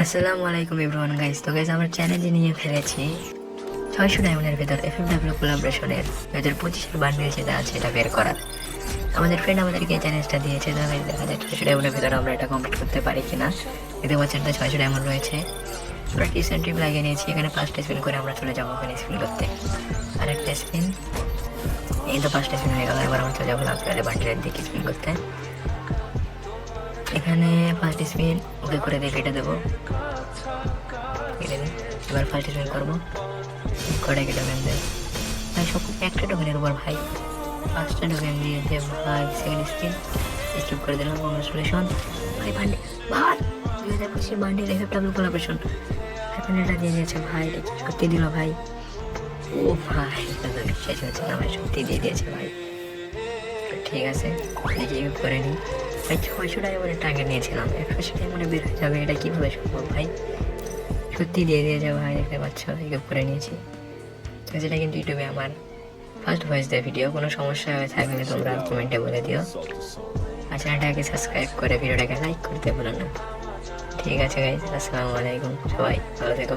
আসসালামু আলাইকুম everyone guys. তো গাইস আমরা চ্যালেঞ্জে নিয়ে ফেলেছি 600 ডায়মন্ডের ভেতর এফএফডব্লিউ কোলাবোরেশনের 2025 বান্ডেল যেটা আছে এটা বের করার। আমাদের ফ্রেন্ড আমাদেরকে এই চ্যালেঞ্জটা দিয়েছে, তো গাইস দেখা যায় 600 ডায়মন্ডের ভেতরে আমরা এটা কমপ্লিট করতে পারি কিনা। দেখতে পাচ্ছেন তো 600 ডায়মন্ড রয়েছে। আমরা টিসেন্ট ট্রিপ লাগিয়ে নিয়েছি, এখানে 5টা স্পিন করে আমরা চলে যাবো ওখানে স্পিন করতে। আরেকটা স্পিন, এই তো 5টা স্পিন হয়ে গেল। এবার আমরা চলে যাবো লাভটারে বান্ডেলের দিকে স্পিন করতে। এখানে 5টি স্পিন ওকে করে দিয়ে কেটে দেবো। এবার ফার্স্ট স্পিন করবো, করে কেটে টোকেন দেয় ভাই। সব একটা টোকেনের উপর ভাই 5টা টোকেন দিয়েছে ভাই। সেকেন্ড স্পিন স্কিপ করে দিলাম। কংগ্রেচুলেশন ভাই, বান্ডেল ভাই 2025 বান্ডেল এফএফডব্লিউ কোলাবোরেশন ভাই। বান্ডেলটা দিয়ে দিয়েছে ভাই, এটা কি সত্যি দিল ভাই? ও ভাই এটা তো বিশ্বাস হচ্ছে না ভাই, সত্যি দিয়ে দিয়েছে ভাই। ঠিক আছে, দেখি ইউজ করে নিই ভাই। 600 ডায়মন্ডের টার্গেট নিয়েছিলাম, 180 ডায়মন্ডে বের হয়ে যাবে, এটা কীভাবে সম্ভব ভাই? সত্যি দিয়ে দিয়েছে ভাই, দেখতে পাচ্ছ ইউজ করে নিয়েছি। তো যেটা কিন্তু ইউটিউবে আমার ফার্স্ট ভয়েস দেয় ভিডিও। কোনো সমস্যা হয়ে থাকলে তোমরা কমেন্টে বলে দিও। আর চ্যানেলটাকে সাবস্ক্রাইব করে ভিডিওটাকে লাইক করতে ভুলো না। ঠিক আছে গাইজ, আসসালামু আলাইকুম, সবাই ভালো থেকো।